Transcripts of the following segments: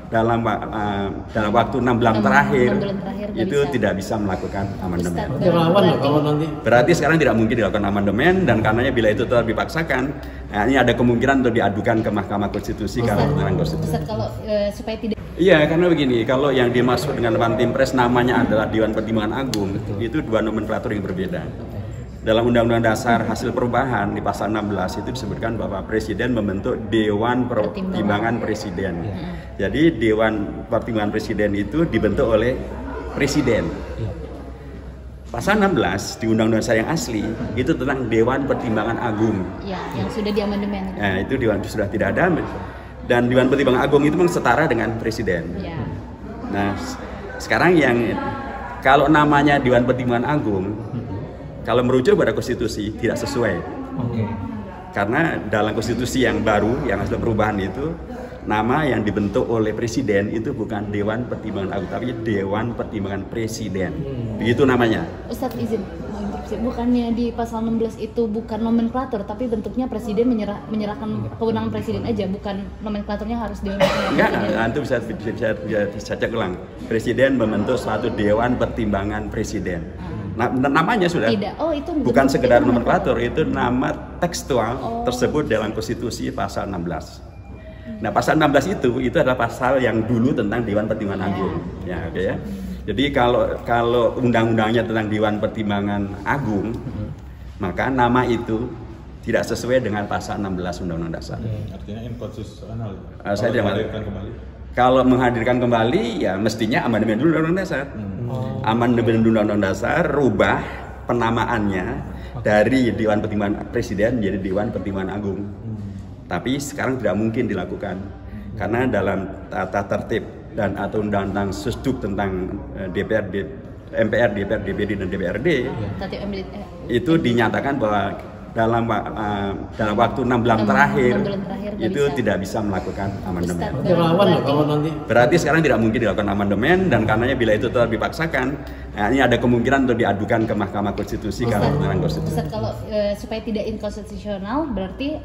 dalam waktu 6 bulan terakhir itu bisa. tidak bisa melakukan amandemen. Rawan loh kalau nanti. Berarti sekarang tidak mungkin dilakukan amandemen, dan karenanya bila itu tetap dipaksakan, ini ada kemungkinan untuk diadukan ke Mahkamah Konstitusi karena pelanggaran konstitusi. Ustadz, kalau supaya tidak. Iya, karena begini, kalau yang dimaksud dengan One Team Press namanya adalah Dewan Pertimbangan Agung, itu dua nomenklatur yang berbeda. Dalam Undang-Undang Dasar hasil perubahan di pasal 16 itu disebutkan bahwa Presiden membentuk Dewan Pertimbangan Presiden. Jadi Dewan Pertimbangan Presiden itu dibentuk oleh Presiden. Pasal 16 di Undang-Undang Dasar yang asli itu tentang Dewan Pertimbangan Agung. Ya, yang sudah diamandemen. Nah, itu Dewan sudah tidak ada, dan Dewan Pertimbangan Agung itu memang setara dengan Presiden. Ya. Nah, sekarang yang kalau namanya Dewan Pertimbangan Agung, kalau merujuk pada konstitusi tidak sesuai. Karena dalam konstitusi yang baru, yang hasil perubahan itu, nama yang dibentuk oleh presiden itu bukan Dewan Pertimbangan Agung, tapi Dewan Pertimbangan Presiden. Begitu namanya. Ustadz izin mau interupsi, bukannya di pasal 16 itu bukan nomenklatur, tapi bentuknya presiden menyerahkan kewenangan presiden aja, bukan nomenklaturnya harus Dewan Pertimbangan Presiden. Enggak, itu bisa cek ulang. Presiden membentuk suatu Dewan Pertimbangan Presiden. Namanya sudah itu bukan sekedar nomenklatur, itu nama tekstual tersebut dalam konstitusi pasal 16. Nah, pasal 16 itu adalah pasal yang dulu tentang Dewan Pertimbangan Agung. Ya, oke ya. Jadi kalau undang-undangnya tentang Dewan Pertimbangan Agung, maka nama itu tidak sesuai dengan pasal 16 Undang-Undang Dasar. Artinya inkonstitusional. Saya tidak menghadirkan kembali. Kalau menghadirkan kembali, ya mestinya amandemen dulu Undang-Undang Dasar. Amandemen Undang-Undang Dasar, rubah penamaannya dari Dewan Pertimbangan Presiden menjadi Dewan Pertimbangan Agung. Tapi sekarang tidak mungkin dilakukan karena dalam tata tertib dan atau undang-undang Susduk tentang DPR, MPR, DPR, DPD dan DPRD itu dinyatakan bahwa dalam waktu 6 bulan terakhir itu tidak bisa melakukan amandemen. Rawan loh kalau nanti. Berarti sekarang tidak mungkin dilakukan amandemen, dan karenanya bila itu tetap dipaksakan, ini ada kemungkinan untuk diadukan ke Mahkamah Konstitusi karena pelanggaran konstitusi. Ustadz, kalau supaya tidak inkonstitusional, berarti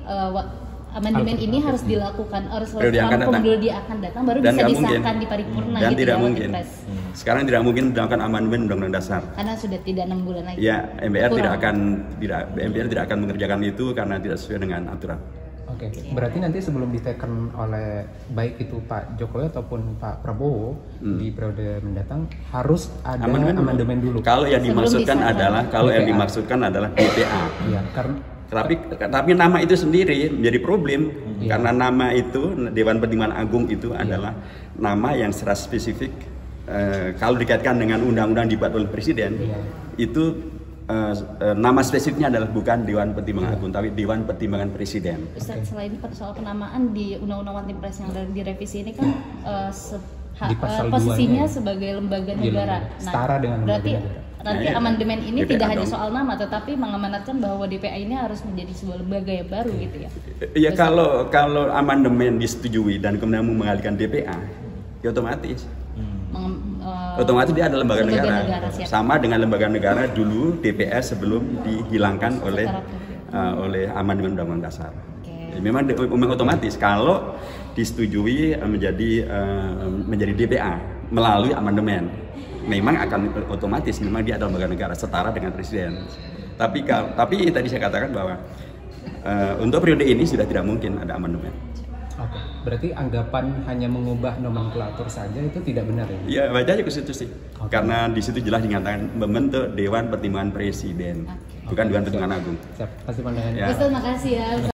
amandemen ini harus dilakukan harus rampung dulu dia akan datang, baru bisa disahkan di paripurna. Dan gitu tidak ya, mungkin. Sekarang tidak mungkin dilakukan amandemen Undang-Undang Dasar. Karena sudah tidak 6 bulan lagi. Ya, MPR tidak akan mengerjakan itu karena tidak sesuai dengan aturan. Oke, berarti nanti sebelum diteken oleh baik itu Pak Jokowi ataupun Pak Prabowo di periode mendatang harus ada amandemen dulu. Kalau yang dimaksudkan adalah DPA. Iya, karena tapi nama itu sendiri menjadi problem karena nama itu Dewan Pertimbangan Agung itu adalah nama yang secara spesifik kalau dikaitkan dengan undang-undang dibuat oleh presiden itu nama spesifiknya adalah bukan Dewan Pertimbangan Agung tapi Dewan Pertimbangan Presiden. Ustadz, selain soal penamaan di Undang-Undang One Team Press yang direvisi ini kan posisinya sebagai lembaga negara. Setara dengan berarti lembaga negara. Nanti amandemen ini tidak hanya soal nama, tetapi mengamanatkan bahwa DPA ini harus menjadi sebuah lembaga yang baru gitu ya. Ya kalau amandemen disetujui dan kemudian mengalihkan DPA, ya otomatis. Otomatis dia adalah lembaga negara. Sama dengan lembaga negara dulu DPS sebelum dihilangkan oleh amandemen Undang-Undang Dasar. Memang otomatis kalau disetujui menjadi DPA melalui amandemen, memang akan otomatis memang dia adalah lembaga negara setara dengan presiden. Tapi tadi saya katakan bahwa untuk periode ini sudah tidak mungkin ada amandemen. Oke, berarti anggapan hanya mengubah nomenklatur saja itu tidak benar ya? Iya, baca aja konstitusi. Karena di situ jelas dinyatakan membentuk Dewan Pertimbangan Presiden, bukan Dewan Pertimbangan Agung. Siap, kasih pandangannya. Ustaz, makasih ya.